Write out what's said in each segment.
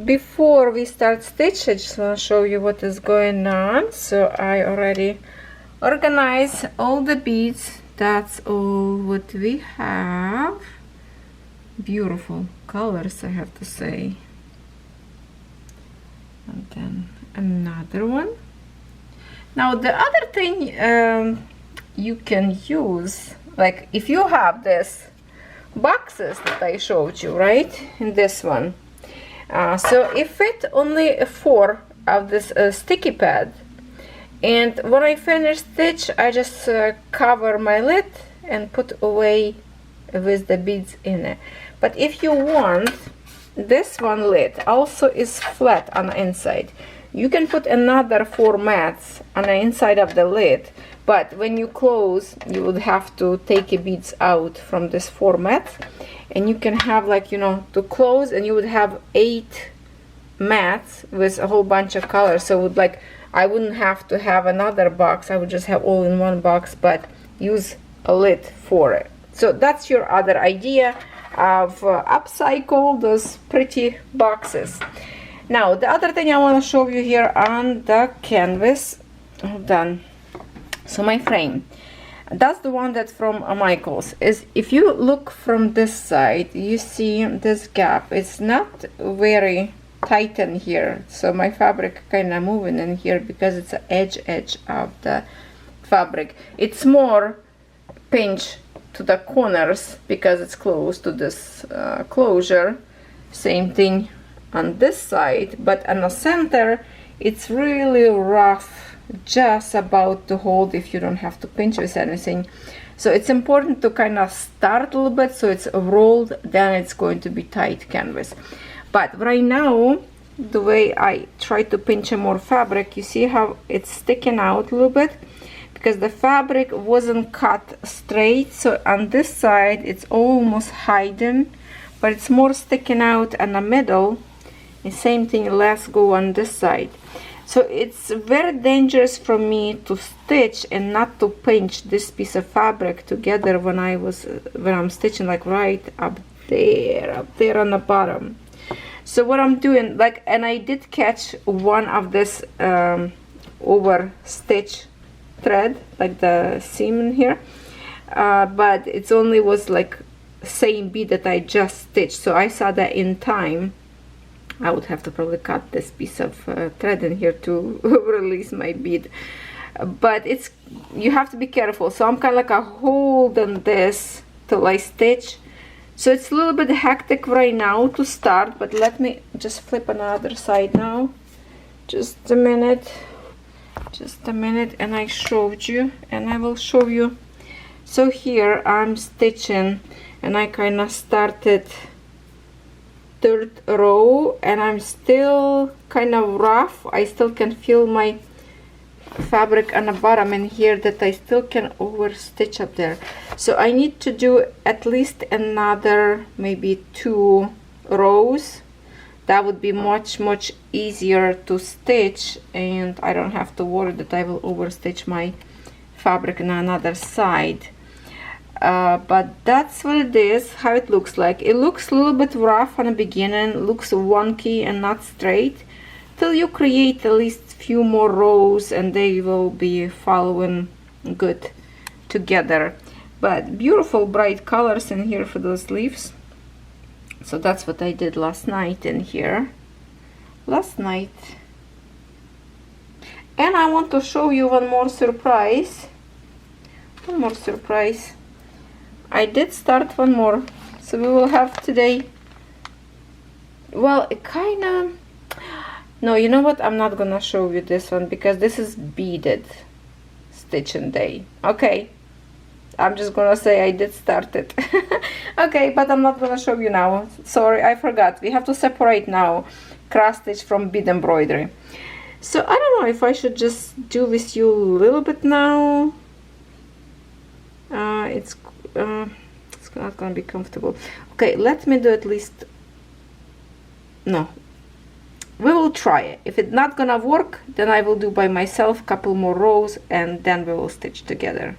before we start stitch, I just want to show you what is going on. So I already organize all the beads. That's all what we have. Beautiful colors, I have to say. And then another one. Now the other thing you can use, like if you have this boxes that I showed you, right, in this one, so it fit only 4 of this sticky pad, and when I finish stitch I just cover my lid and put away with the beads in it. But if you want, this one lid also is flat on the inside. You can put another 4 mats on the inside of the lid, but when you close you would have to take the beads out from this 4 mats, and you can have, like, you know, to close, and you would have 8 mats with a whole bunch of colors. So it would, like, I wouldn't have to have another box, I would just have all in one box, but use a lid for it. So that's your other idea of upcycle those pretty boxes. Now the other thing I want to show you here on the canvas, hold on. So my frame, that's the one that's from Michael's. Is if you look from this side, you see this gap. It's not very tight in here, so my fabric kind of moving in here because it's the edge of the fabric. It's more pinch to the corners because it's close to this closure. Same thing on this side, but on the center it's really rough, just about to hold if you don't have to pinch with anything. So it's important to kind of start a little bit so it's rolled, then it's going to be tight canvas. But right now, the way I try to pinch more fabric, you see how it's sticking out a little bit because the fabric wasn't cut straight. So on this side it's almost hidden, but it's more sticking out in the middle. The same thing, let's go on this side. So it's very dangerous for me to stitch and not to pinch this piece of fabric together when I'm stitching, like right up there on the bottom. So what I'm doing, like, and I did catch one of this over stitch thread, like the seam in here, but it's only was like same bead that I just stitched, so I saw that in time. I would have to probably cut this piece of thread in here to release my bead, but it's, you have to be careful. So I'm kind of like holding this till I stitch. So it's a little bit hectic right now to start, but let me just flip on the other side now. Just a minute, and I showed you, and I will show you. So here I'm stitching, and I kind of started 3rd row, and I'm still kind of rough. I still can feel my fabric on the bottom in here that I still can over stitch up there. So I need to do at least another maybe 2 rows. That would be much easier to stitch, and I don't have to worry that I will overstitch my fabric on another side. But that's what it is, how it looks like. It looks a little bit rough on the beginning, looks wonky and not straight, till you create at least few more rows and they will be following good together. But beautiful bright colors in here for those leaves. So that's what I did last night in here. And I want to show you one more surprise. I did start one more, so we will have today, well, it kind of, no, you know what, I'm not gonna show you this one because this is beaded stitching day. Okay, I'm just gonna say I did start it. Okay, but I'm not gonna show you now, sorry, I forgot. We have to separate now cross stitch from bead embroidery. So I don't know if I should just do with you a little bit now. It's not gonna be comfortable. Okay, let me do at least, no, we will try it. If it's not gonna work, then I will do by myself couple more rows and then we will stitch together.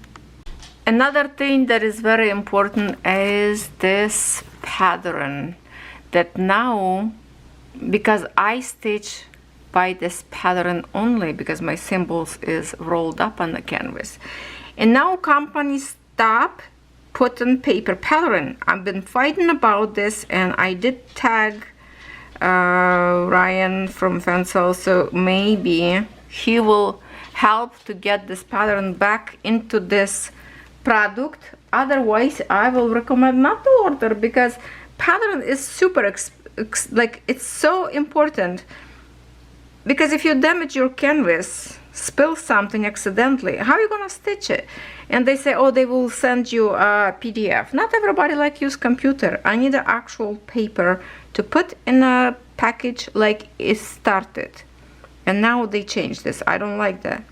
Another thing that is very important is this pattern that now because I stitch by this pattern only, because my symbols is rolled up on the canvas. And now companies stop putting paper pattern. I've been fighting about this, and I did tag Ryan from FANSELLS, so maybe he will help to get this pattern back into this product. Otherwise, I will recommend not to order, because pattern is super like, it's so important. Because if you damage your canvas, spill something accidentally, how are you gonna stitch it? And they say, oh, they will send you a PDF. Not everybody like use computer. I need an actual paper to put in a package like it started. And now they changed this. I don't like that.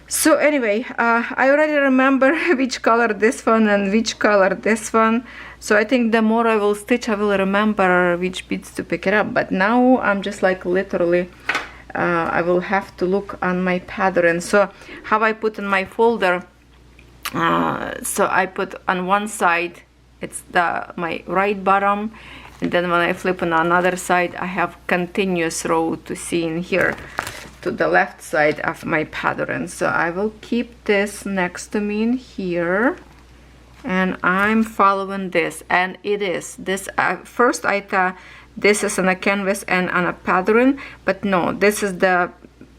So anyway, I already remember which color this one and which color this one. So I think the more I will stitch, I will remember which beads to pick it up. But now I'm just like literally, I will have to look on my pattern. So how I put in my folder, so I put on one side, it's my right bottom, and then when I flip on another side, I have continuous row to see in here to the left side of my pattern. So I will keep this next to me in here, and I'm following this, and it is this. First I thought this is on a canvas and on a pattern, but no, this is the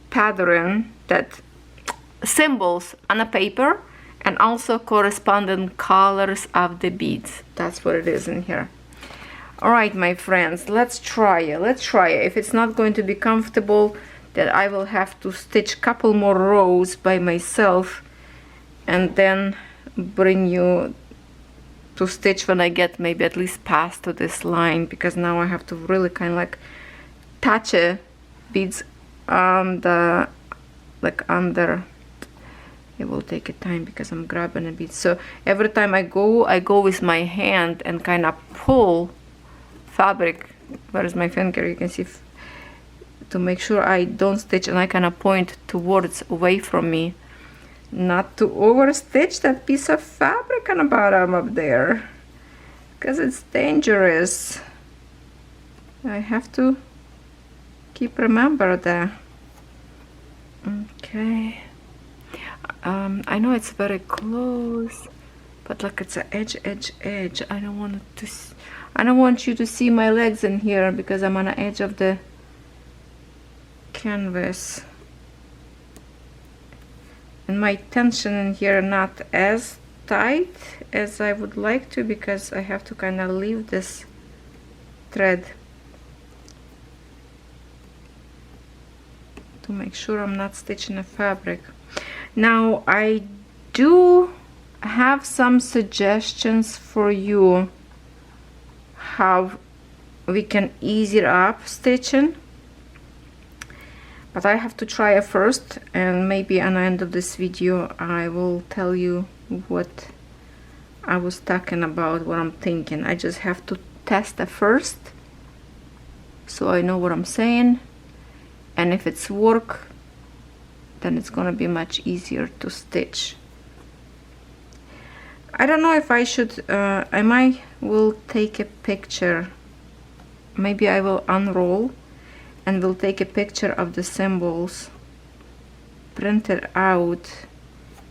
pattern that symbols on a paper and also corresponding colors of the beads. That's what it is in here. All right, my friends, let's try it. Let's try it. If it's not going to be comfortable, that I will have to stitch couple more rows by myself and then bring you to stitch when I get maybe at least past to this line, because now I have to really kind of like touch it, beads on the, like under. It will take a time because I'm grabbing a bead. So every time I go with my hand and kind of pull fabric. Where's my finger? You can see, to make sure I don't stitch, and I kind of point towards away from me, not to overstitch that piece of fabric on the bottom up there, because it's dangerous. I have to keep remember that. Okay. I know it's very close, but like it's an edge. I don't want it to. I don't want you to see my legs in here because I'm on the edge of the canvas, and my tension in here not as tight as I would like to, because I have to kind of leave this thread to make sure I'm not stitching the fabric. Now I do have some suggestions for you how we can ease it up stitching, but I have to try it first, and maybe at the end of this video I will tell you what I was talking about, what I'm thinking. I just have to test it first so I know what I'm saying, and if it's work, then it's gonna be much easier to stitch. I don't know if I should, I might will take a picture. Maybe I will unroll and will take a picture of the symbols, print it out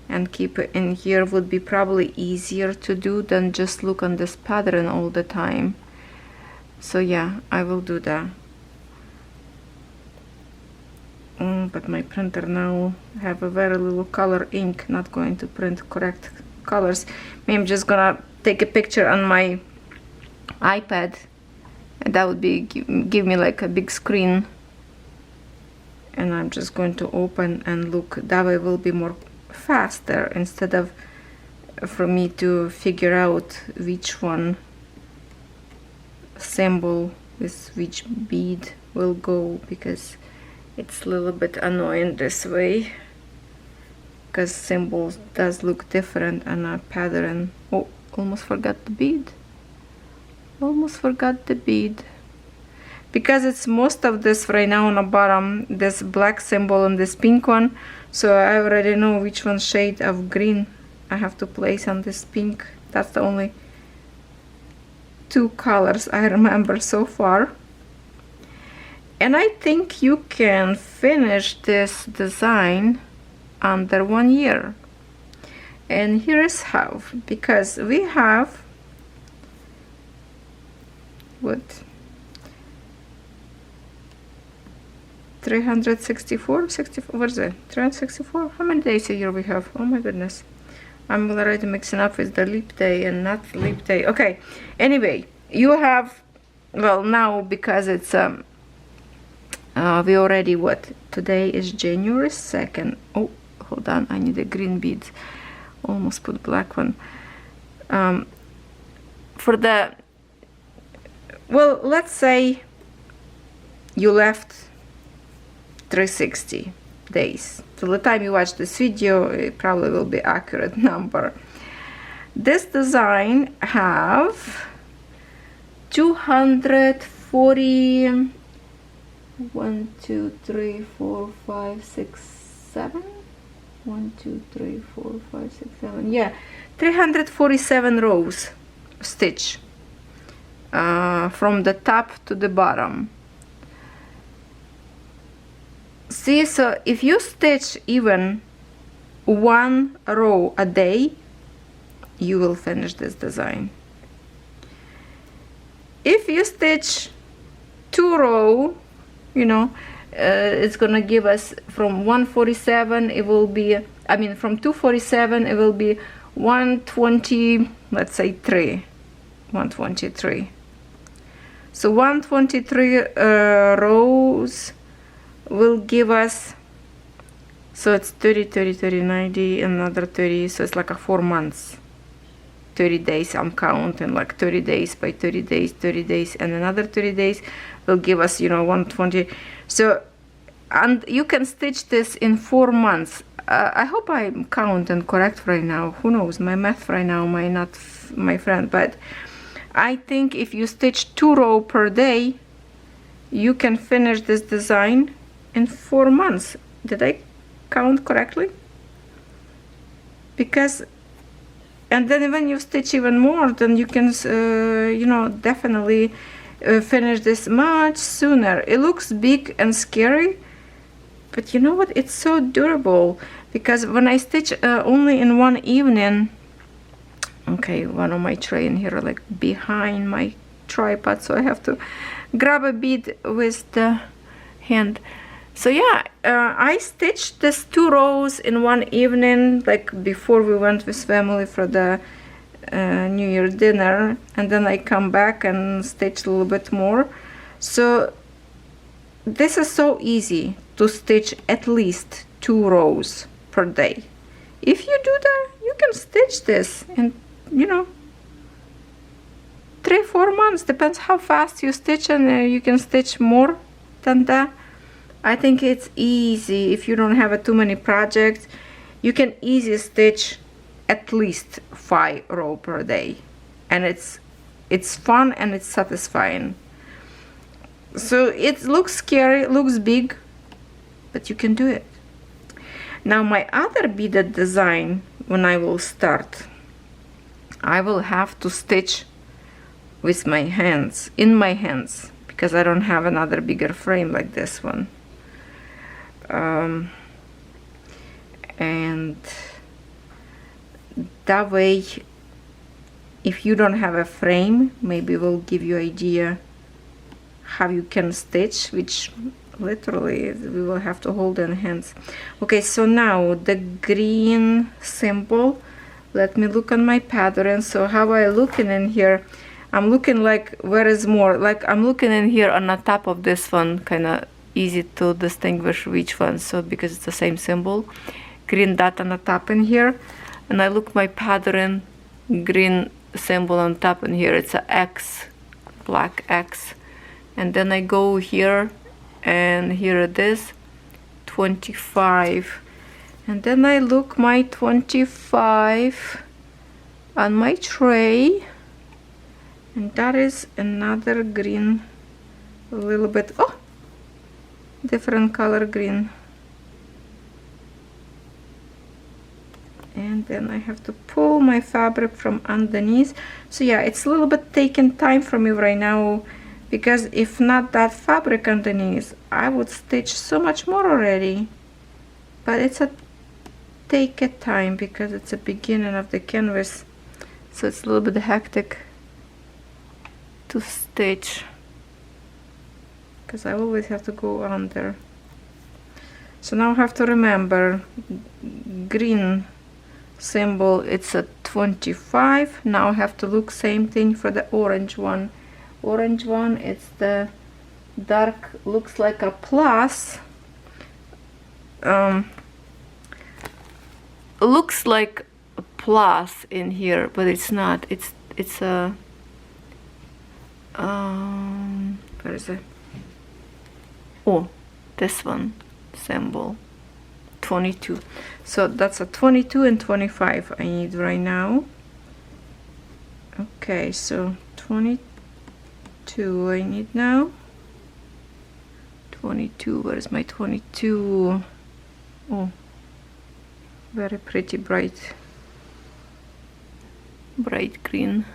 and keep it in here. Would be probably easier to do than just look on this pattern all the time. So yeah, I will do that. But my printer now have a very little color ink, not going to print correct colors. Maybe I'm just gonna take a picture on my iPad, and that would be give me like a big screen, and I'm just going to open and look. That way it will be more faster, instead of for me to figure out which one symbol with which bead will go, because it's a little bit annoying this way, because symbols does look different on a pattern. Oh, almost forgot the bead. Almost forgot the bead. Because it's most of this right now on the bottom, this black symbol and this pink one, so I already know which one shade of green I have to place on this pink. That's the only two colors I remember so far. And I think you can finish this design under 1 year. And here is how, because we have what, 364, 64, what is it, 364? How many days a year we have? Oh my goodness, I'm already mixing up with the leap day and not leap day. Okay, anyway, you have, well, now because it's we already, what, today is January 2nd. Oh, hold on, I need a green bead. Almost put black one. For the, well, let's say you left 360 days. So the time you watch this video, it probably will be accurate number. This design have 240, 1, 2, 3, 4, 5, 6, 7. 1, 2, 3, 4, 5, 6, 7. Yeah, 347 rows stitch from the top to the bottom. See, so if you stitch even 1 row a day, you will finish this design. If you stitch 2 rows, you know, it's gonna give us from 147, it will be, I mean from 247 it will be 120, let's say 123. So 123 rows will give us, so it's 30, 30, 30, 90, another 30, so it's like a 4 months. 30 days, I'm counting like 30 days by 30 days, 30 days, and another 30 days will give us, you know, 120. So, and you can stitch this in 4 months. I hope I'm counting correct right now. Who knows, my math right now might not my friend, but I think if you stitch 2 rows per day, you can finish this design in 4 months. Did I count correctly? Because, and then when you stitch even more, then you can, you know, definitely finish this much sooner. It looks big and scary, but you know what, it's so durable, because when I stitch only in one evening, okay, one of my tray in here like behind my tripod, so I have to grab a bead with the hand. So yeah, I stitched this 2 rows in one evening, like before we went with family for the New Year dinner, and then I come back and stitch a little bit more. So this is so easy to stitch at least 2 rows per day. If you do that, you can stitch this in, you know, 3-4 months, depends how fast you stitch, and you can stitch more than that. I think it's easy. If you don't have too many projects, you can easily stitch at least 5 rows per day, and it's fun and it's satisfying. So it looks scary, it looks big, but you can do it. Now my other beaded design, when I will start, I will have to stitch with my hands, in my hands, because I don't have another bigger frame like this one. And that way, if you don't have a frame, maybe we'll give you idea how you can stitch, which literally we will have to hold in hands. Okay, so now the green symbol, let me look on my pattern. So how I looking in here, I'm looking like where is more, like I'm looking in here on the top of this one, kind of easy to distinguish which one. So because it's the same symbol, green dot on the top in here, and I look my pattern, green symbol on top in here, it's a X, black X, and then I go here, and here it is, 25, and then I look my 25 on my tray, and that is another green, a little bit, oh, different color green. And then I have to pull my fabric from underneath. So yeah, it's a little bit taking time for me right now because if not that fabric underneath, I would stitch so much more already. But it's a take a time because it's a beginning of the canvas, so it's a little bit hectic to stitch because I always have to go under. So now I have to remember green symbol, it's a 25. Now I have to look same thing for the orange one. Orange one, it's the dark, looks like a plus. Looks like a plus in here, but it's not. It's a where is it? Oh, this one symbol 22. So that's a 22 and 25 I need right now. Okay, so 22 I need now. 22, where is my 22? Oh, very pretty bright green.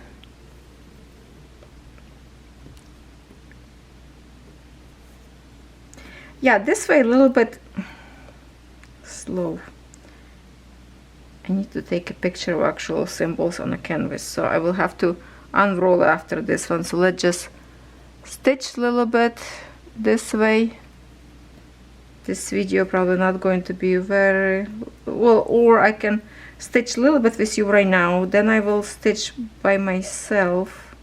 Yeah, this way a little bit slow. I need to take a picture of actual symbols on a canvas, so I will have to unroll after this one. So let's just stitch a little bit this way. This video probably not going to be very well, or I can stitch a little bit with you right now, then I will stitch by myself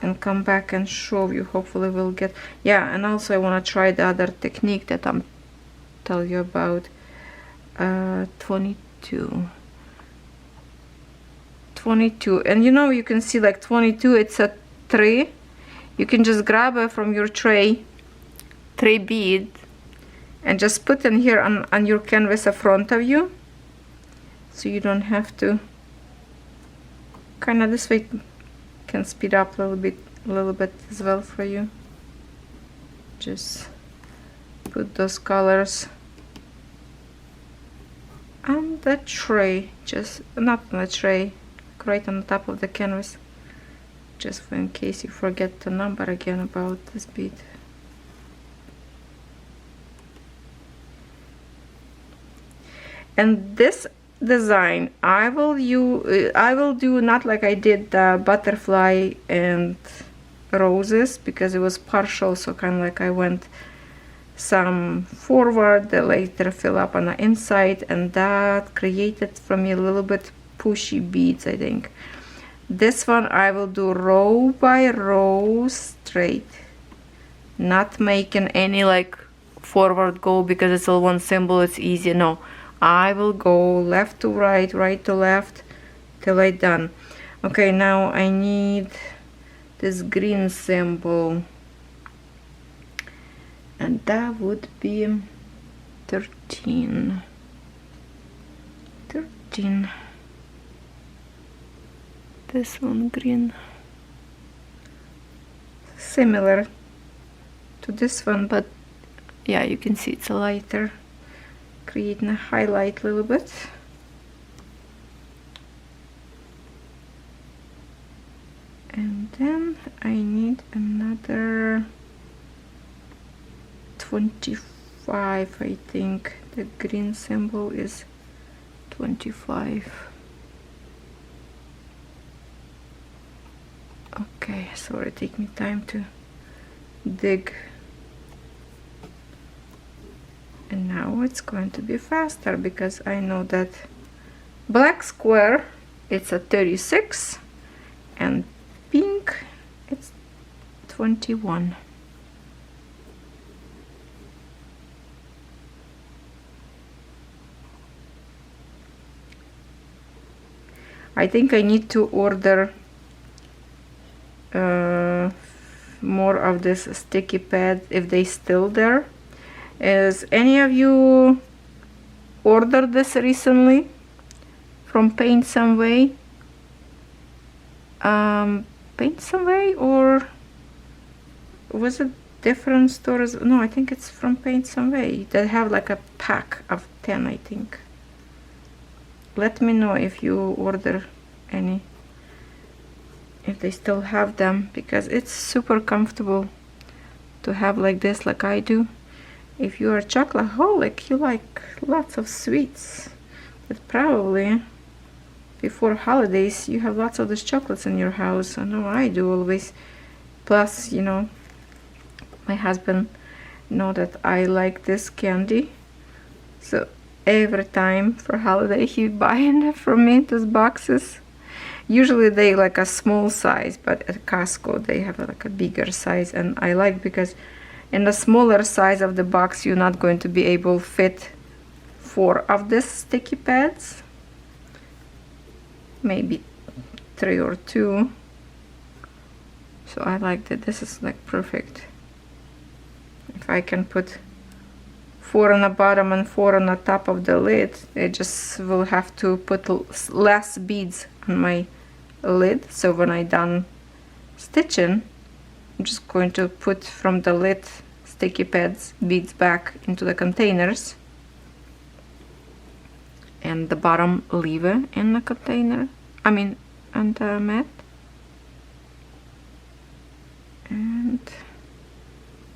and come back and show you. Hopefully we'll get, yeah. And also I want to try the other technique that I'm tell you about. 22, and you know, you can see like 22, it's a 3. You can just grab it from your tray bead and just put in here on your canvas in front of you, so you don't have to, kind of this way can speed up a little bit as well for you. Just put those colors on the tray, just not on the tray, right on the top of the canvas, just for in case you forget the number again about this bead. And this design I will do not like I did the butterfly and roses, because it was partial, so kind of like I went some forward, the later fill up on the inside, and that created for me a little bit pushy beads. I think this one I will do row by row straight, not making any like forward go because it's all one symbol, it's easy. No, I will go left to right, right to left till I done. Okay, now I need this green symbol, and that would be 13. This one green, similar to this one, but yeah, you can see it's a lighter, creating a highlight a little bit. And then I need another 25. I think the green symbol is 25. Okay, sorry, take me time to dig. And now it's going to be faster because I know that black square it's a 36 and pink it's 21. I think I need to order more of this sticky pad if they still there. Is any of you ordered this recently from Paint Some Way? Paint Some Way, or was it different stores? No, I think it's from Paint Some Way. They have like a pack of 10, I think. Let me know if you order any. if they still have them, because it's super comfortable to have like this, like I do. If you are a chocoholic, you like lots of sweets, but probably before holidays you have lots of these chocolates in your house. I know I do always. Plus, you know, my husband know that I like this candy, so every time for holiday he buying from me these boxes. Usually they like a small size, but at Costco they have like a bigger size, and I like because in the smaller size of the box you're not going to be able to fit 4 of these sticky pads, maybe 3 or 2. So I like that this is like perfect. If I can put 4 on the bottom and 4 on the top of the lid, I just will have to put less beads on my lid. So when I done stitching, I'm just going to put from the lid sticky pads beads back into the containers, and the bottom leave it in the container, I mean on the mat. And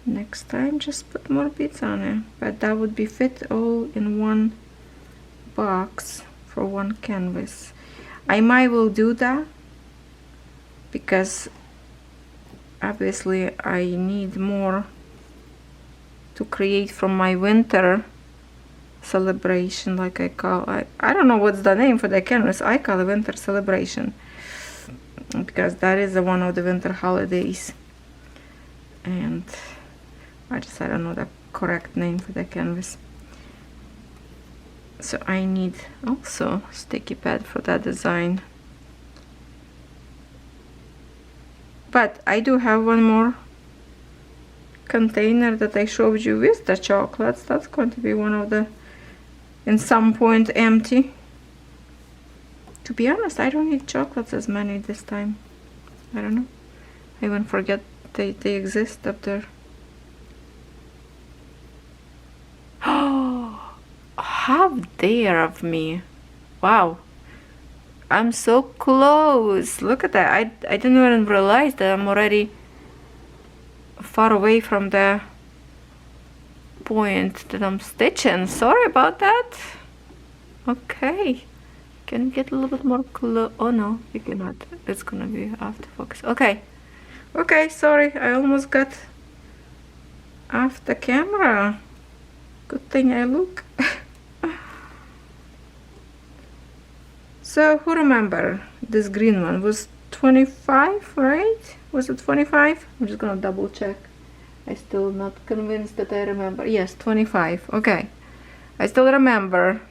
next time just put more beads on it, but that would be fit all in one box for one canvas. I might will do that because obviously I need more to create from my winter celebration, like I call, I don't know what's the name for the canvas. I call it winter celebration because that is one of the winter holidays, and I don't know the correct name for the canvas. So I need also sticky pad for that design. But I do have one more container that I showed you with the chocolates. That's going to be one of the, in some point, empty. To be honest, I don't need chocolates as many this time. I don't know. I even forget they exist up there. Oh, how dare of me. Wow. I'm so close. Look at that. I didn't even realize that I'm already far away from the point that I'm stitching. Sorry about that. Okay. Can you get a little bit more close? Oh no, you cannot. It's gonna be off the focus. Okay. Okay, sorry. I almost got off the camera. Good thing I look. So who remember this green one was 25, right? Was it 25? I'm just gonna double check. I still not convinced that I remember. Yes, 25. Okay, I still remember.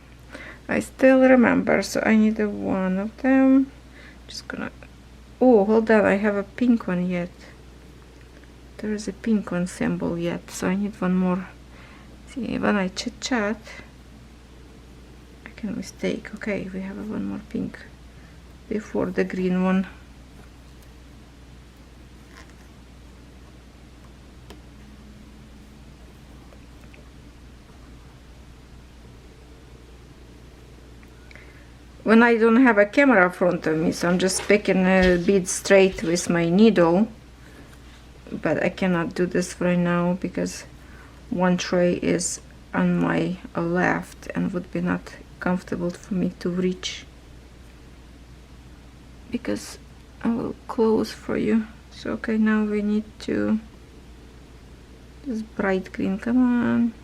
So I need one of them. Just gonna. Oh, hold on. I have a pink one yet. There is a pink one symbol yet, so I need one more. See, when I chit chat, I can mistake. Okay, we have one more pink before the green one. When I don't have a camera in front of me, so I'm just picking a bead straight with my needle, but I cannot do this right now because one tray is on my left and would be not comfortable for me to reach, because I will close for you. So okay, now we need to this bright green, come on.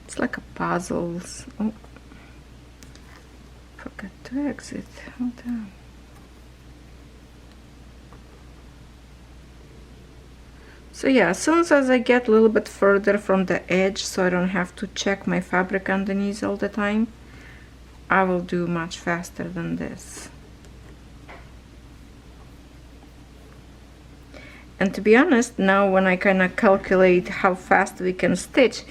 It's like a puzzles. Oh, forgot to exit. Hold on. So yeah, as soon as I get a little bit further from the edge, so I don't have to check my fabric underneath all the time, I will do much faster than this. And to be honest, now when I kind of calculate how fast we can stitch,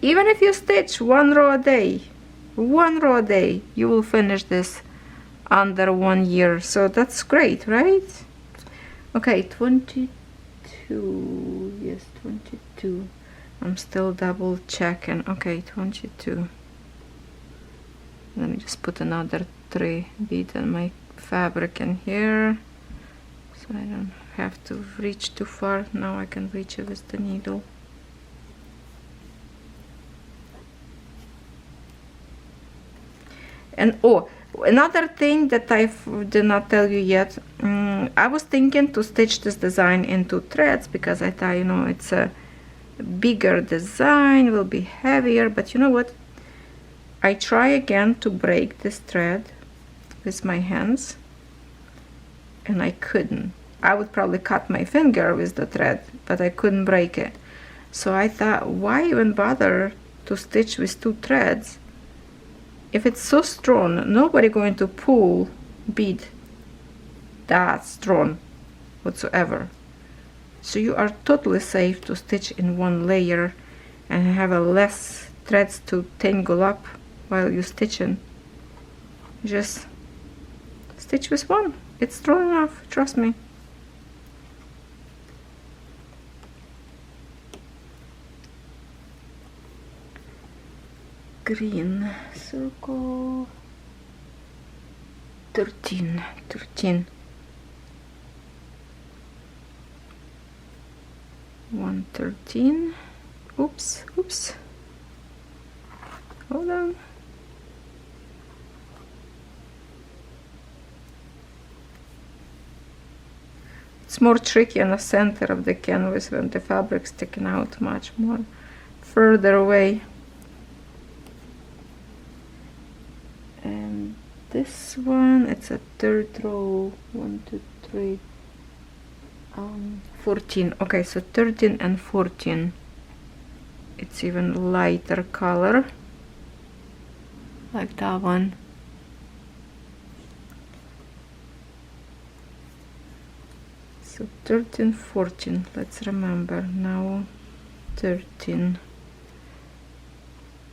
even if you stitch one row a day, you will finish this under 1 year. So that's great, right? Okay, 22, 22. Yes, 22. I'm still double checking. Okay, 22. Let me just put another 3 bead on my fabric in here, so I don't have to reach too far. Now I can reach it with the needle. And oh, another thing that I did not tell you yet, I was thinking to stitch this design into threads because I thought, you know, it's a bigger design, will be heavier, but you know what? I try again to break this thread with my hands and I couldn't. I would probably cut my finger with the thread, but I couldn't break it. So I thought, why even bother to stitch with 2 threads? If it's so strong, nobody going to pull bead that strong whatsoever. So you are totally safe to stitch in 1 layer and have a less threads to tangle up while you're stitching. Just stitch with 1. It's strong enough, trust me. Green circle 13. 113. Oops. Hold on. It's more tricky on the center of the canvas when the fabric's sticking out much more further away. And this one, it's a 3rd row. 1, 2, 3. 14. Okay, so 13 and 14. It's even lighter color, like that one. So 13, 14. Let's remember now. 13.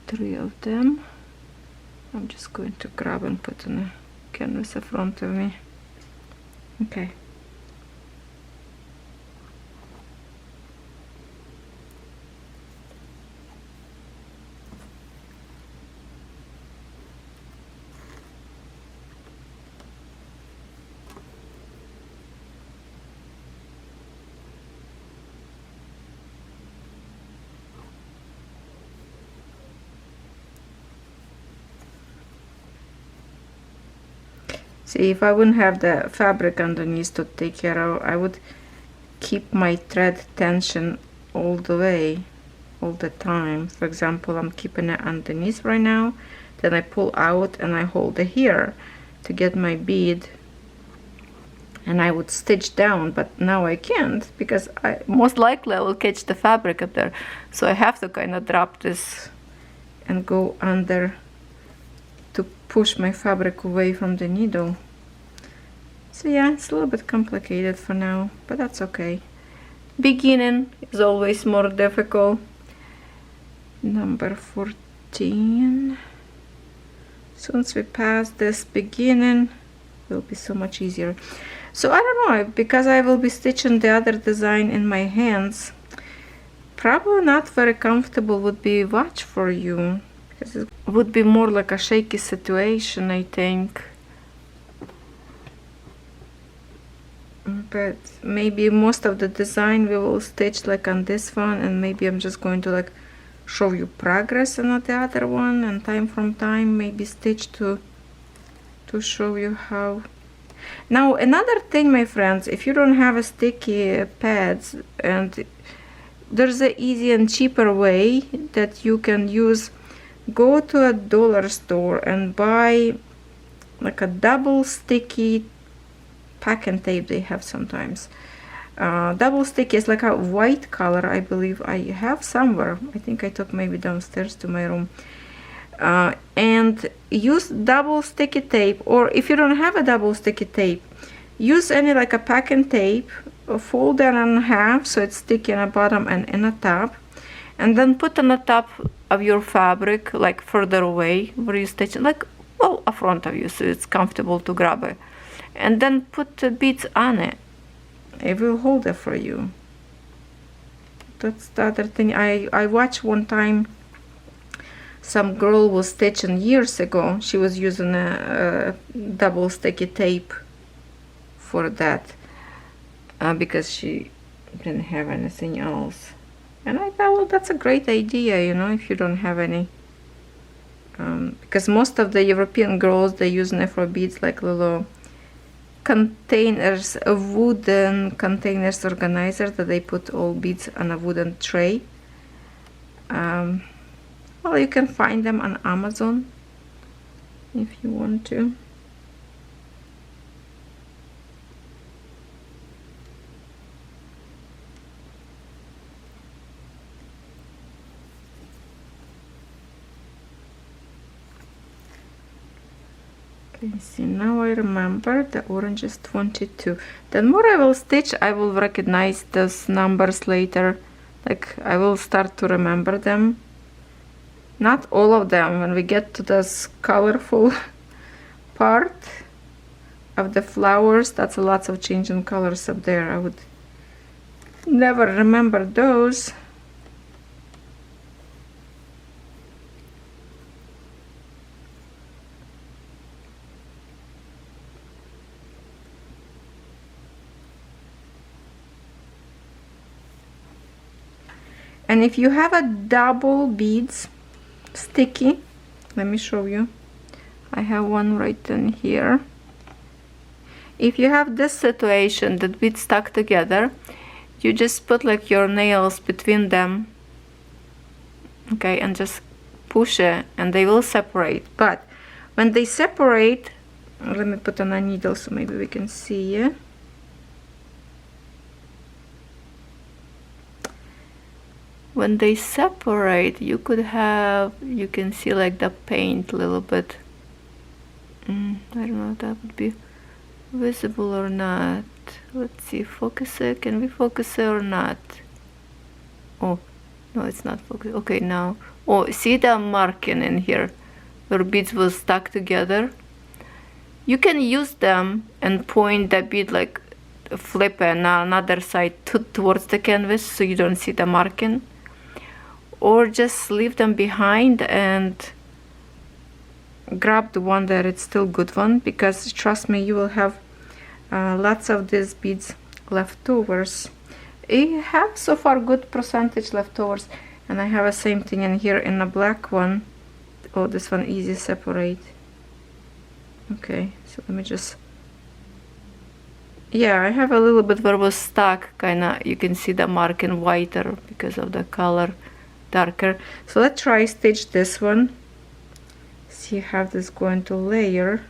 3 of them. I'm just going to grab and put on the canvas in front of me. Okay. See, if I wouldn't have the fabric underneath to take care of, I would keep my thread tension all the way, all the time. For example, I'm keeping it underneath right now, then I pull out and I hold it here to get my bead, and I would stitch down, but now I can't because most likely I will catch the fabric up there. So I have to kind of drop this and go under to push my fabric away from the needle. So yeah, it's a little bit complicated for now, but that's okay. Beginning is always more difficult. Number 14. Once we pass this beginning, it will be so much easier. So I don't know, because I will be stitching the other design in my hands, probably not very comfortable would be watch for you. It would be more like a shaky situation, I think. But maybe most of the design we will stitch like on this one, and maybe I'm just going to like show you progress on the other one, and time from time maybe stitch to show you how. Now another thing, my friends, if you don't have a sticky pads, and there's an easy and cheaper way that you can use. Go to a dollar store and buy like a double sticky packing tape they have sometimes. Double sticky is like a white color, I believe I have somewhere. I think I took maybe downstairs to my room. And use double sticky tape, or if you don't have a double sticky tape, use any like a packing tape, fold it in half so it's sticky in the bottom and in the top, and then put on the top of your fabric, like further away where you stitch it, like well in front of you, so it's comfortable to grab it, and then put the beads on it. It will hold it for you. that's the other thing. I watched one time some girl was stitching years ago. She was using a double sticky tape for that because she didn't have anything else. And I thought, well, that's a great idea, you know, if you don't have any. Because most of the European girls, they use nephro beads like little containers, a wooden containers organizer that they put all beads on a wooden tray. Well, you can find them on Amazon if you want to. Okay, see, now I remember the orange is 22. The more I will stitch, I will recognize those numbers later. Like, I will start to remember them. Not all of them. When we get to this colorful part of the flowers, that's a lots of changing colors up there. I would never remember those. And if you have a double beads sticky, let me show you. I have one right in here. If you have this situation that beads stuck together, you just put like your nails between them, okay, and just push it and they will separate. But when they separate, let me put on a needle so maybe we can see it. When they separate, you can see like the paint a little bit. I don't know if that would be visible or not. Let's see, focus it. Can we focus it or not? Oh, no, it's not focused. Okay, now. Oh, see the marking in here where beads was stuck together? You can use them and point the bead, like flip it another side towards the canvas so you don't see the marking. Or just leave them behind and grab the one that it's still good one, because trust me, you will have lots of these beads leftovers. I have so far good percentage leftovers, and I have the same thing in here in a black one. Oh, this one easy separate. Okay, so let me just, yeah, I have a little bit where it was stuck, kinda, you can see the marking whiter because of the color darker. So let's try stitch this one. See how this going to layer,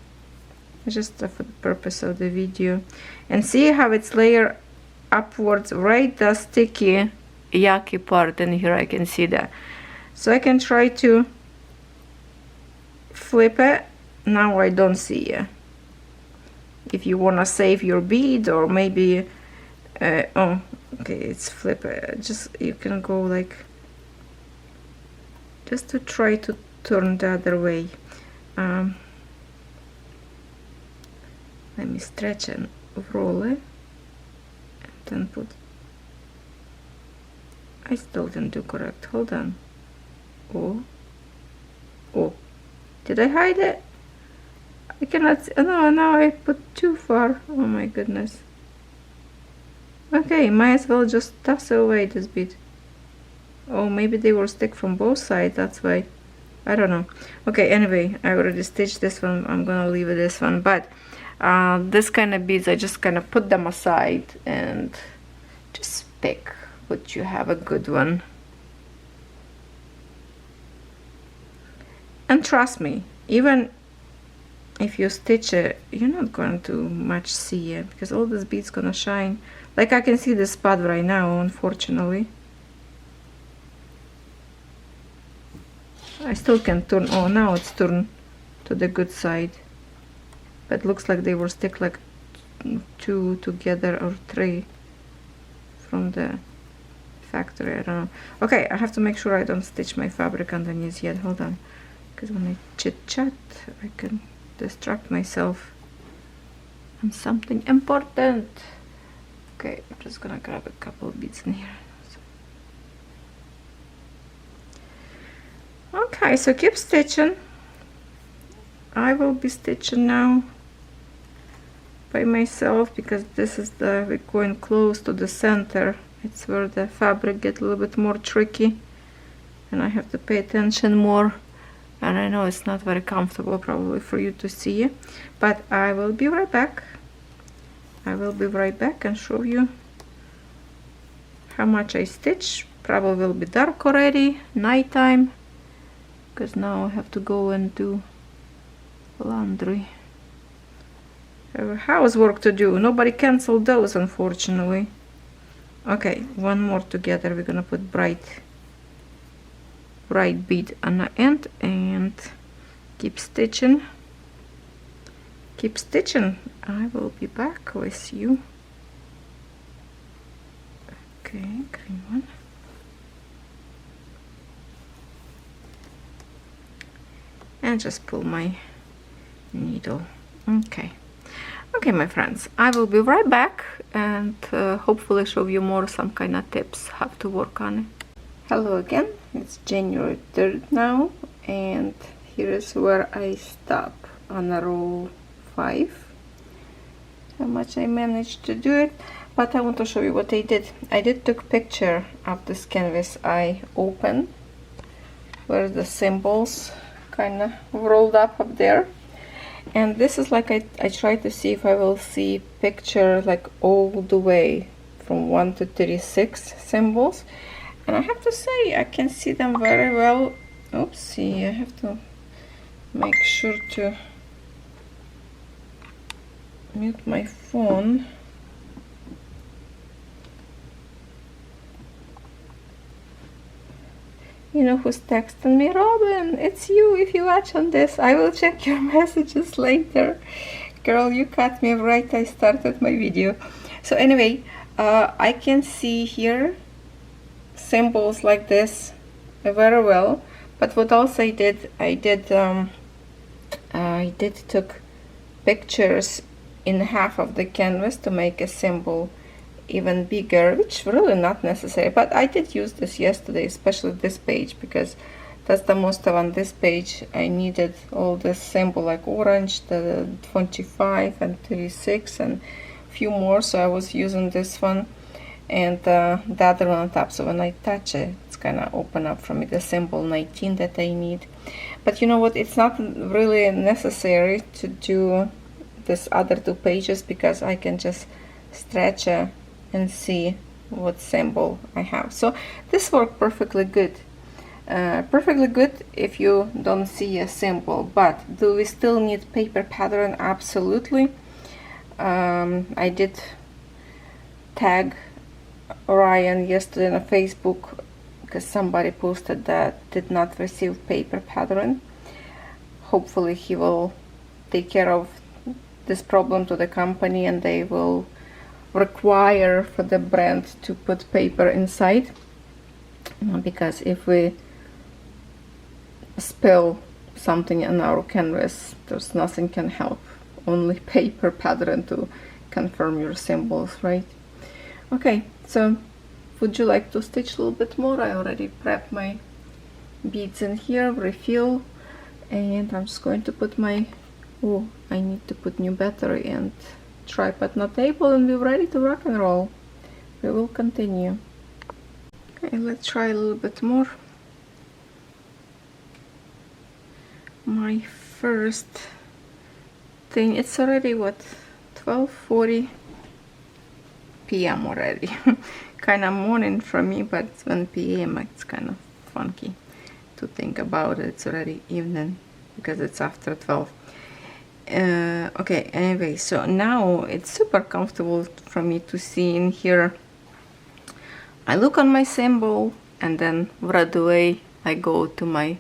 just for the purpose of the video, and see how it's layer upwards, right? The sticky yucky part in here, I can see that. So I can try to flip it. Now I don't see it. If you want to save your bead, or maybe oh, okay, it's flip it. Just, you can go like, just to try to turn the other way. Let me stretch and roll it, and then put. I still didn't do correct. Hold on. Oh, oh, did I hide it? I cannot see. Oh, no, now I put too far. Oh my goodness. Okay, might as well just toss away this bead. Oh, maybe they will stick from both sides, that's why. I don't know. Okay, anyway, I already stitched this one. I'm gonna leave this one. But this kind of beads, I just kind of put them aside and just pick what you have a good one. And trust me, even if you stitch it, you're not going to much see it, because all this bead's gonna shine. Like I can see the spot right now, unfortunately. I still can turn. Oh, now it's turned to the good side, but looks like they will stick like 2 together or 3 from the factory. I don't know. Okay, I have to make sure I don't stitch my fabric underneath yet. Hold on, because when I chit chat I can distract myself on something important. Okay, I'm just gonna grab a couple of beads in here. So. Okay, so keep stitching. I will be stitching now by myself because this is we're going close to the center. It's where the fabric gets a little bit more tricky and I have to pay attention more, and I know it's not very comfortable probably for you to see, but I will be right back. I will be right back and show you how much I stitch. Probably will be dark already, nighttime, because now I have to go and do laundry. I have housework to do. Nobody canceled those, unfortunately. Okay, one more together. We're gonna put bright bead on the end and keep stitching. Keep stitching. I will be back with you. Okay, green one. And just pull my needle. Okay. Okay, my friends, I will be right back and hopefully show you more some kind of tips how to work on it. Hello again, it's January 3rd now, and here is where I stop on row 5. How much I managed to do it, but I want to show you what I did. I did took picture of this canvas I opened, where the symbols kind of rolled up there. And this is like I try to see if I will see picture like all the way from 1 to 36 symbols, and I have to say I can see them very well. Oopsie, I have to make sure to mute my phone. You know who's texting me? Robin, it's you. If you watch on this, I will check your messages later. Girl, you caught me right I started my video. So anyway, I can see here symbols like this very well. But what else I did took pictures in half of the canvas to make a symbol even bigger, which really not necessary, but I did use this yesterday, especially this page, because that's the most of on this page. I needed all this symbol like orange, the 25 and 36 and a few more, so I was using this one and the other one on top. So when I touch it, it's gonna open up for me the symbol 19 that I need. But you know what, it's not really necessary to do this other two pages because I can just stretch and see what symbol I have. So this worked perfectly good. Perfectly good if you don't see a symbol. But do we still need paper pattern? Absolutely. I did tag Ryan yesterday on Facebook because somebody posted that did not receive paper pattern. Hopefully he will take care of this problem to the company and they will require for the brand to put paper inside, because if we spill something on our canvas, there's nothing can help, only paper pattern to confirm your symbols, right? Okay, so would you like to stitch a little bit more? I already prepped my beads in here, refill, and I'm just going to put my, oh, I need to put new battery and tripod on the table, and we're ready to rock and roll. We will continue. Okay, let's try a little bit more. My first thing, it's already what, 12:40 p.m. already. Kind of morning for me, but it's 1 p.m. It's kind of funky to think about it. It's already evening because it's after 12. Okay, anyway, so now it's super comfortable for me to see in here. I look on my symbol and then right away I go to my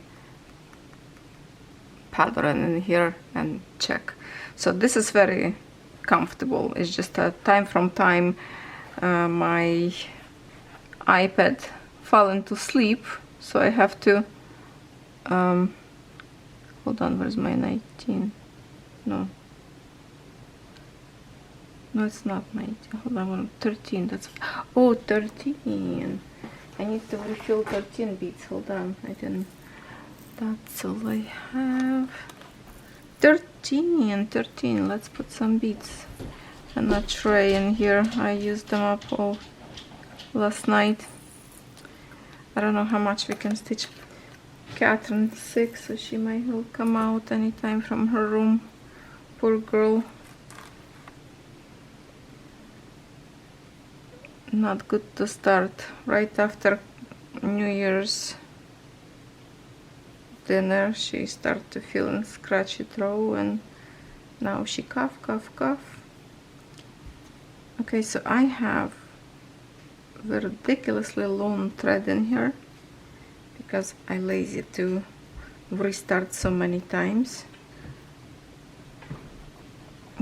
pattern in here and check. So this is very comfortable. It's just a time from time my iPad fall into sleep, so I have to hold on, where's my 19? No, it's not 19. Hold on, 13. That's, oh, 13. I need to refill 13 beads. Hold on, I didn't That's all I have. 13. Let's put some beads and a tray in here. I used them up all last night. I don't know how much we can stitch. Catherine's sick, so she might will come out anytime from her room. Poor girl. Not good to start right after New Year's dinner. She started to feel a scratchy throat, and now she cough. Okay, so I have the ridiculously long thread in here because I lazy to restart so many times.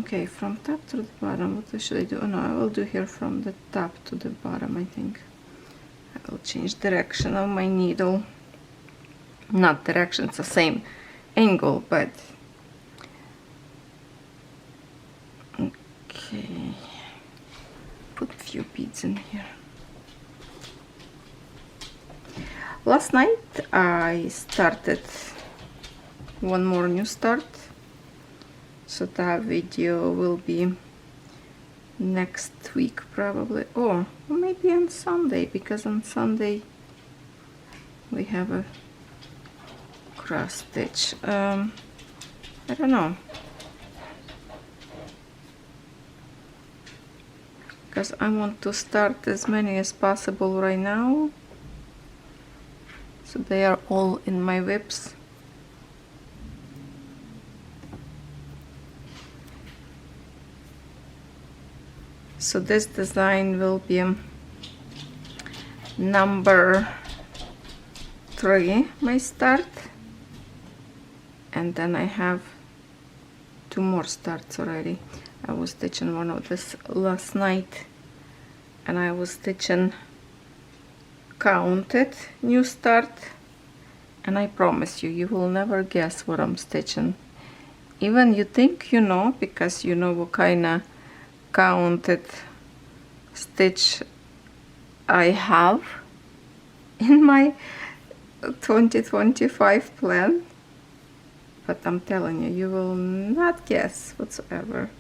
Okay, from top to the bottom, what should I do? Oh no, I will do here from the top to the bottom, I think. I will change direction of my needle. Not direction, it's the same angle, but... Okay. Put a few beads in here. Last night I started one more new start. So that video will be next week probably, or maybe on Sunday, because on Sunday we have a cross stitch. I don't know, because I want to start as many as possible right now, so they are all in my whips. So this design will be number 3, my start, and then I have 2 more starts already. I was stitching one of this last night, and I was stitching counted new start, and I promise you, you will never guess what I'm stitching. Even you think you know, because you know what kind of counted stitch I have in my 2025 plan, but I'm telling you, you will not guess whatsoever.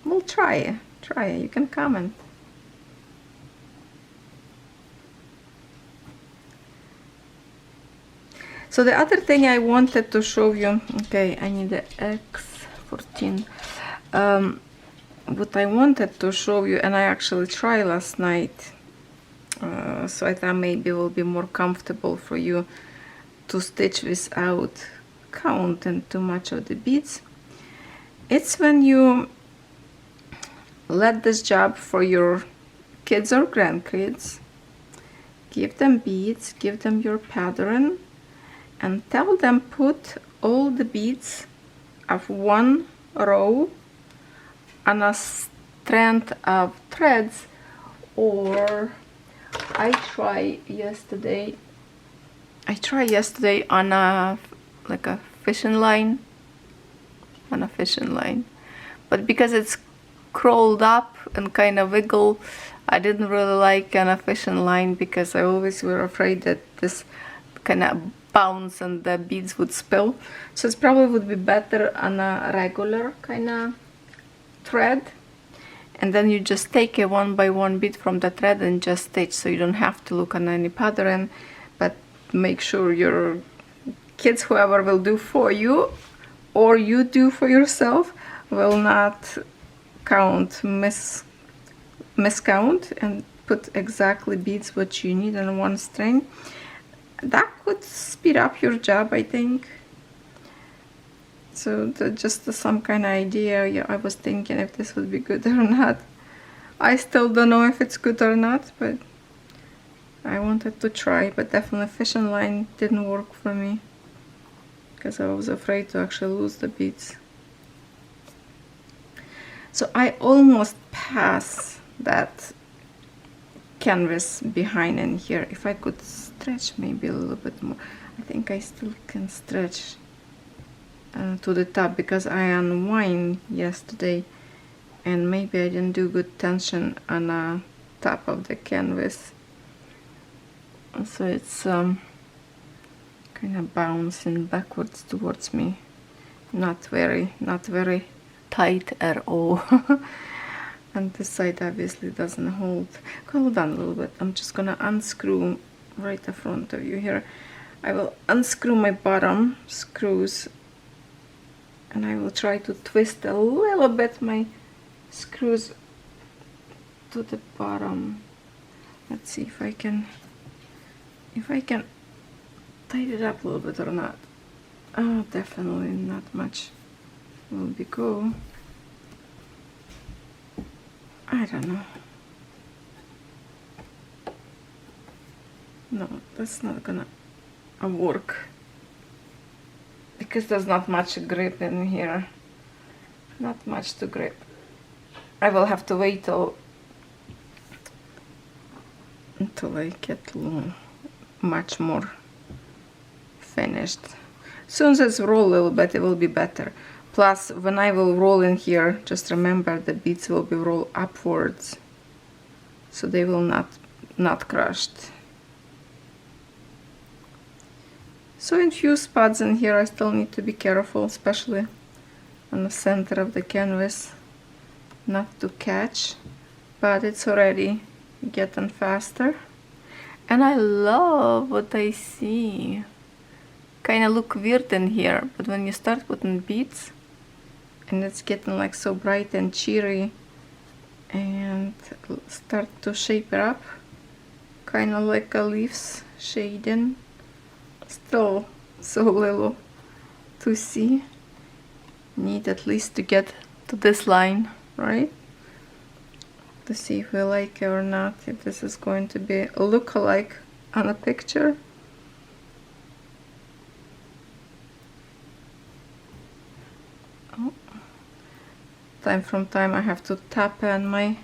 We'll try it, you can comment. So the other thing I wanted to show you, okay, I need the X14. What I wanted to show you, and I actually tried last night, so I thought maybe it will be more comfortable for you to stitch without counting too much of the beads. It's when you let this job for your kids or grandkids, give them beads, give them your pattern, and tell them put all the beads of one row on a strand of threads, or I tried yesterday on a like a fishing line, but because it's curled up and kind of wiggle, I didn't really like on a fishing line, because I always were afraid that this kind of bounce and the beads would spill. So it probably would be better on a regular kind of thread, and then you just take a one by one bead from the thread and just stitch, so you don't have to look on any pattern, but make sure your kids, whoever will do for you or you do for yourself, will not miscount and put exactly beads what you need on one string. That could speed up your job, I think. So just some kind of idea. Yeah, I was thinking if this would be good or not. I still don't know if it's good or not, but I wanted to try. But definitely fishing line didn't work for me, because I was afraid to actually lose the beads. So I almost passed that canvas behind in here. If I could stretch maybe a little bit more. I think I still can stretch to the top, because I unwind yesterday and maybe I didn't do good tension on the top of the canvas, so it's kind kind of bouncing backwards towards me. Not very tight at all. And this side obviously doesn't hold. Hold on a little bit. I'm just gonna unscrew right in front of you here. I will unscrew my bottom screws, and I will try to twist a little bit my screws to the bottom. Let's see if I can tighten it up a little bit or not. Oh, definitely not much will be go. I don't know. No, that's not gonna work because there's not much grip in here. Not much to grip. I will have to wait until I get much more finished. Soon as it's roll a little bit, it will be better. Plus, when I will roll in here, just remember the beads will be rolled upwards, so they will not crushed. So in few spots in here, I still need to be careful, especially on the center of the canvas, not to catch. But it's already getting faster, and I love what I see. Kind of look weird in here, but when you start putting beads, and it's getting like so bright and cheery, and start to shape it up, kind of like a leaves shading. Still so little to see. Need at least to get to this line, right? To see if we like it or not, if this is going to be a look-alike on a picture. Oh. Time from time I have to tap on my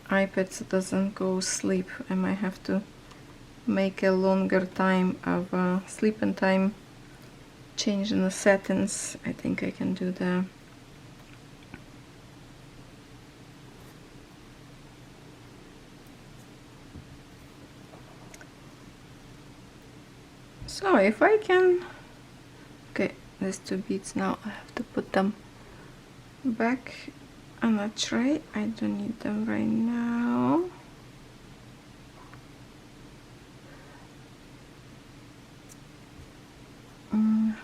iPad so it doesn't go sleep. I might have to make a longer time of sleeping time, changing the settings. I think I can do that. So if I can, okay, there's two beads now. I have to put them back on a tray. I don't need them right now.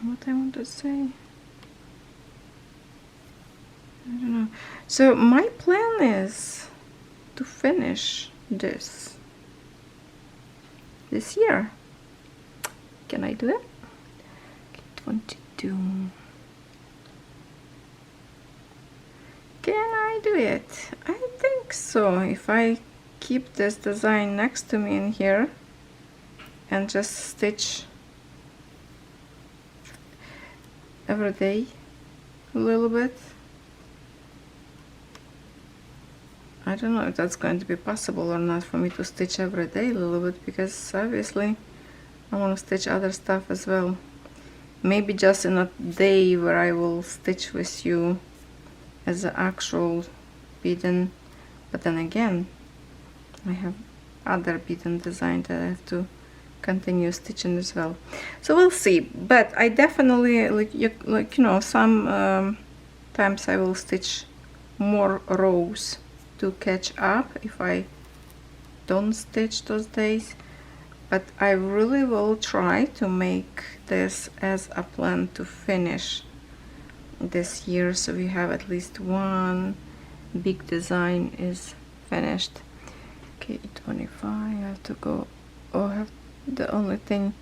What I want to say, I don't know. So my plan is to finish this year. Can I do it? 22. Can I do it? I think so. If I keep this design next to me in here and just stitch every day a little bit. I don't know if that's going to be possible or not for me to stitch every day a little bit, because obviously I want to stitch other stuff as well. Maybe just in a day where I will stitch with you as an actual beading, but then again I have other beading design that I have to continue stitching as well. So we'll see, but I definitely like you know, some times I will stitch more rows to catch up if I don't stitch those days, but I really will try to make this as a plan to finish this year, so we have at least one big design is finished. Okay, 25. I have to go. Oh, I have the only thing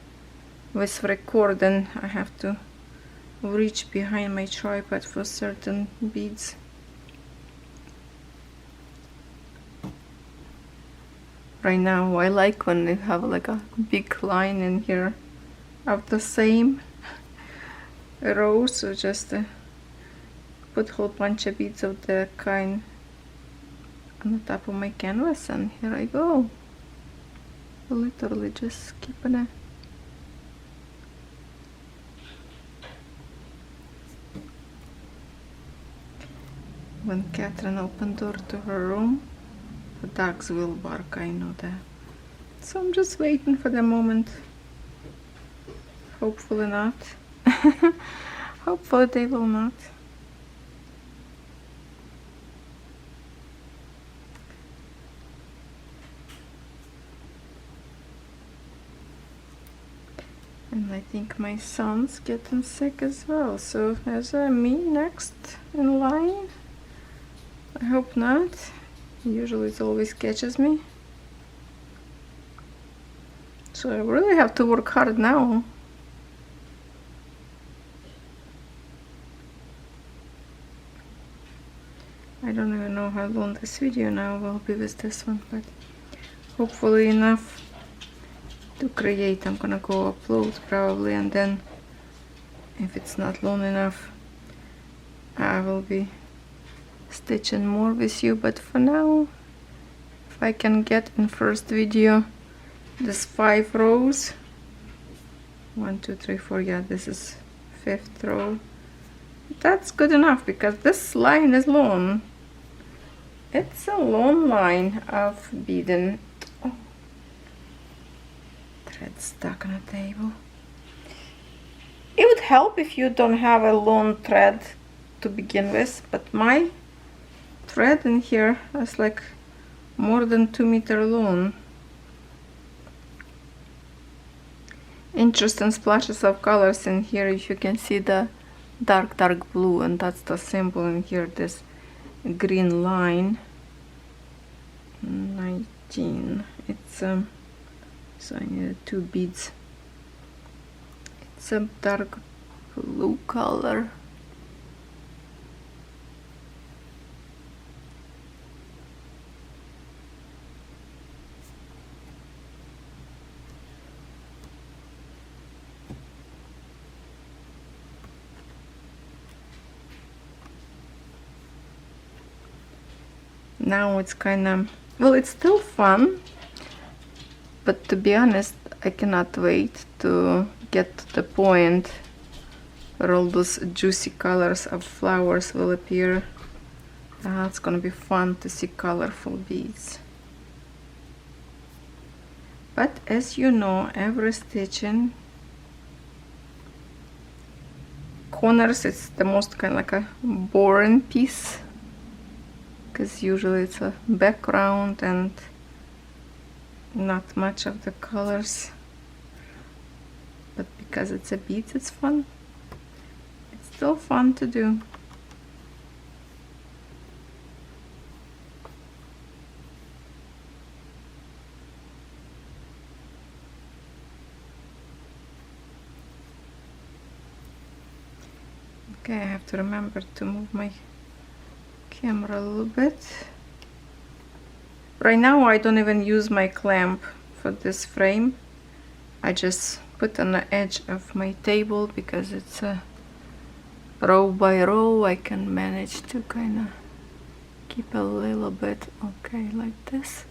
with recording, I have to reach behind my tripod for certain beads. Right now I like when they have like a big line in here of the same row, so just put a whole bunch of beads of the kind on the top of my canvas, and here I go. Literally just keeping it. When Catherine opened door to her room, the dogs will bark, I know that. So I'm just waiting for the moment hopefully not. Hopefully they will not. And I think my son's getting sick as well, so is me next in line? I hope not. Usually it always catches me. So I really have to work hard now. I don't even know how long this video now will be with this one, but hopefully enough to create. I'm gonna go upload probably, and then if it's not long enough I will be stitching more with you. But for now, if I can get in first video this 5 rows, 1 2 3 4, yeah, this is 5th row, that's good enough, because this line is long. It's a long line of beading. Oh, thread stuck on a table. It would help if you don't have a long thread to begin with, but my thread in here is like more than 2 meters long. Interesting splashes of colors in here. If you can see the dark blue, and that's the symbol in here, this green line. 19. It's so I need 2 beads. It's a dark blue color. Now it's kind of, well, it's still fun, but to be honest, I cannot wait to get to the point where all those juicy colors of flowers will appear. It's gonna be fun to see colorful beads. But as you know, every stitching corners, it's the most kind of like a boring piece, because usually it's a background and not much of the colors. But because it's a bead, it's fun. It's still fun to do. Okay, I have to remember to move my camera a little bit. Right now I don't even use my clamp for this frame. I just put on the edge of my table, because it's a row by row. I can manage to kind of keep a little bit okay like this.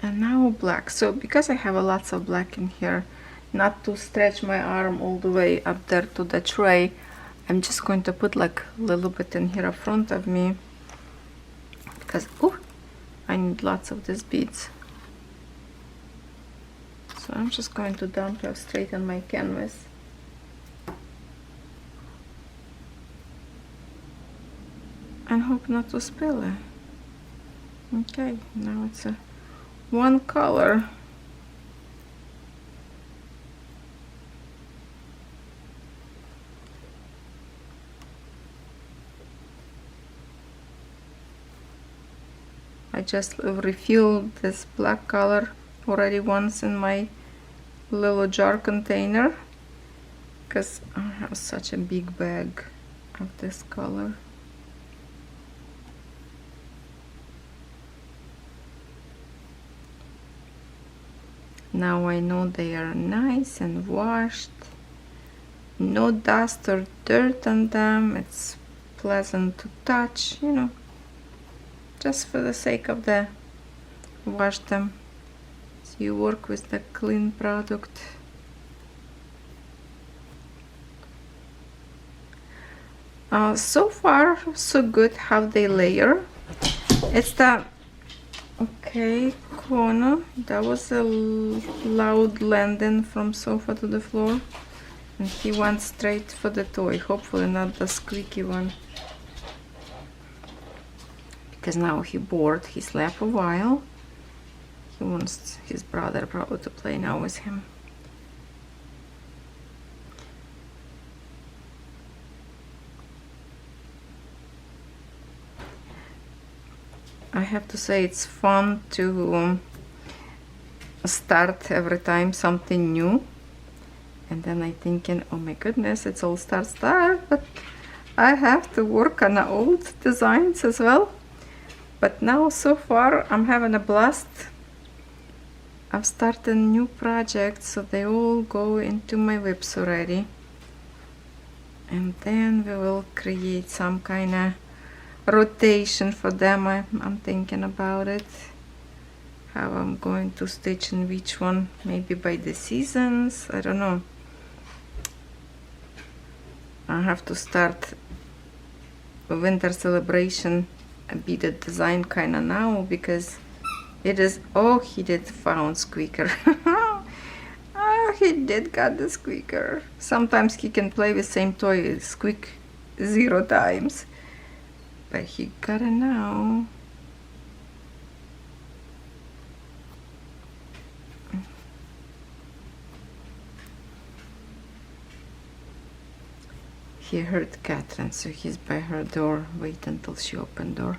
And now black. So because I have a lots of black in here, not to stretch my arm all the way up there to the tray, I'm just going to put like a little bit in here in front of me, because I need lots of these beads. So I'm just going to dump them straight on my canvas. And hope not to spill it. Okay, now it's a one color. I just refilled this black color already once in my little jar container, because I have such a big bag of this color. Now I know they are nice and washed, no dust or dirt on them. It's pleasant to touch, you know, just for the sake of the wash them, so you work with the clean product. So far so good how they layer. It's the Okay, corner. That was a loud landing from sofa to the floor. And he went straight for the toy. Hopefully not the squeaky one. Because now he bored. He slept a while. He wants his brother probably to play now with him. I have to say it's fun to start every time something new, and then I'm thinking, oh my goodness, it's all start, but I have to work on the old designs as well. But now so far I'm having a blast. I've started new projects, so they all go into my whips already, and then we will create some kind of rotation for them. I'm thinking about it, how I'm going to stitch in which one, maybe by the seasons, I don't know. I have to start a winter celebration, a beaded design kind of now, because it is, oh, he did found squeaker. Oh, he did got the squeaker. Sometimes he can play with same toy squeak 0 times. But he got it now. He heard Catherine, so he's by her door. Wait until she opened door.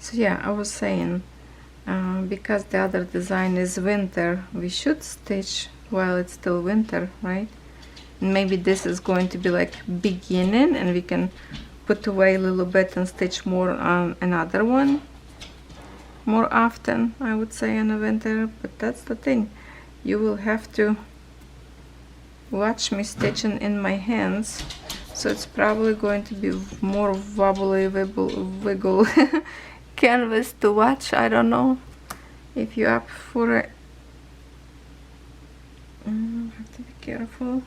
So yeah, I was saying, because the other design is winter, we should stitch while it's still winter, right? And maybe this is going to be like beginning, and we can put away a little bit and stitch more on another one more often, I would say, in the winter. But that's the thing, you will have to watch me stitching in my hands, so it's probably going to be more wobbly wiggle canvas to watch. I don't know if you're up for it. Have to be careful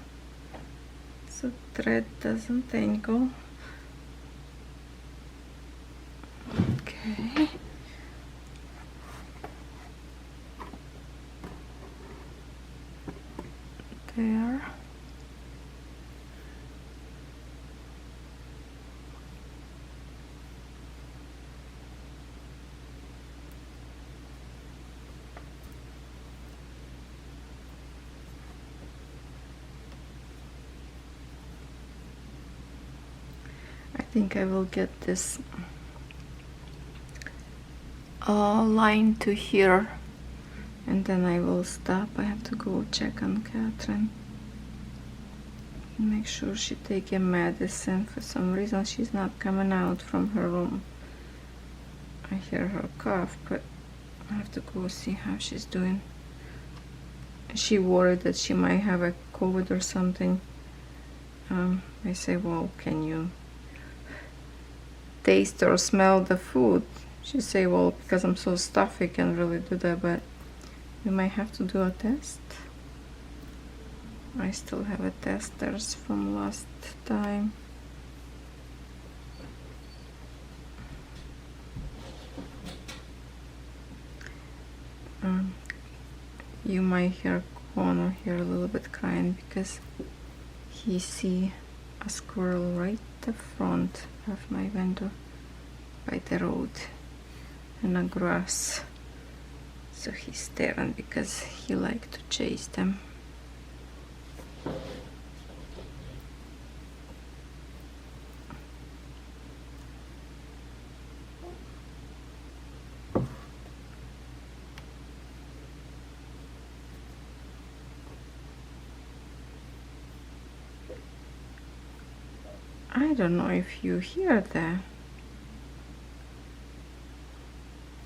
so thread doesn't tangle. Okay. There. I think I will get this line to here, and then I will stop. I have to go check on Catherine, make sure she take a medicine. For some reason she's not coming out from her room. I hear her cough, but I have to go see how she's doing. She worried that she might have a COVID or something. I say, well, can you taste or smell the food? She say, well, because I'm so stuffy, I can't really do that, but we might have to do a test. I still have a testers from last time. You might hear Connor here a little bit crying because he see a squirrel right the front of my window by the road and a grass, so he's staring because he like to chase them. I don't know if you hear that,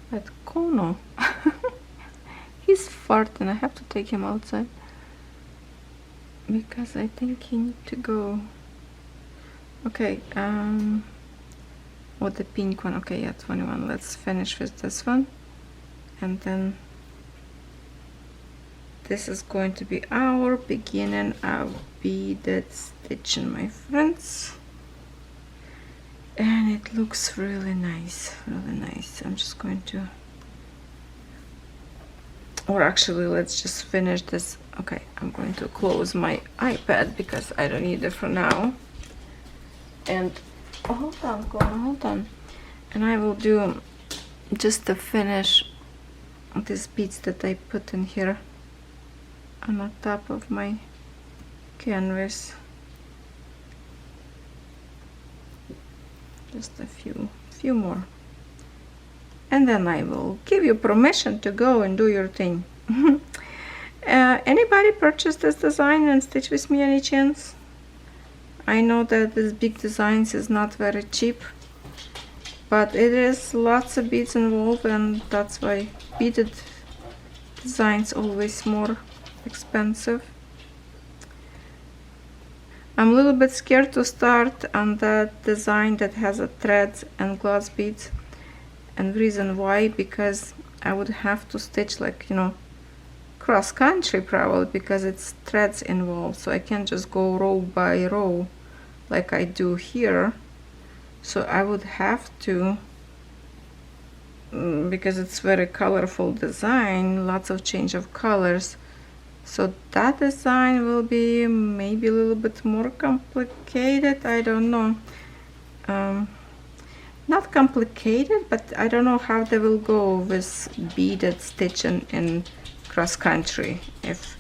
but Kono, he's farting. I have to take him outside because I think he needs to go. Okay, with the pink one. Okay, yeah, 21. Let's finish with this one, and then this is going to be our beginning of beaded stitching, my friends. And it looks really nice, really nice. I'm just going to, or actually let's just finish this. Okay, I'm going to close my iPad because I don't need it for now. And hold on, and I will do just to finish these beads that I put in here on the top of my canvas. Just a few more, and then I will give you permission to go and do your thing. Anybody purchase this design and stitch with me any chance? I know that this big designs is not very cheap, but it is lots of beads involved, and that's why beaded designs always more expensive. I'm a little bit scared to start on that design that has a threads and gloss beads, and the reason why, because I would have to stitch, like, you know, cross country probably, because it's threads involved, so I can't just go row by row like I do here. So I would have to, because it's very colorful design, lots of change of colors, so that design will be maybe a little bit more complicated. I don't know, not complicated, but I don't know how they will go with beaded stitching in cross country. If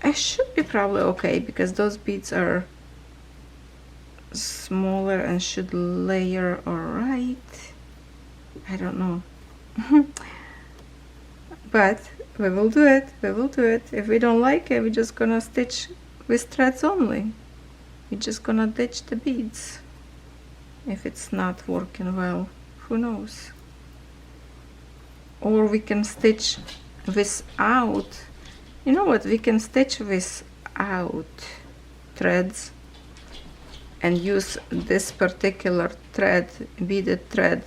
I should be probably okay, because those beads are smaller and should layer all right. I don't know. But we will do it, we will do it. If we don't like it, we're just gonna stitch with threads only. We're just gonna ditch the beads if it's not working well. Who knows? Or we can stitch without, you know what, we can stitch without threads and use this particular thread, beaded thread,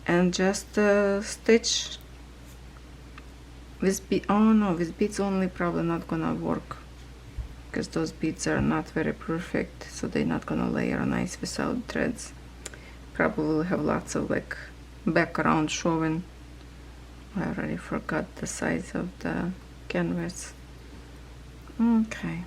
and just stitch with bead. Oh no, with beads only probably not gonna work, because those beads are not very perfect, so they're not gonna layer nice without threads. Probably will have lots of like background showing. I already forgot the size of the canvas. Okay.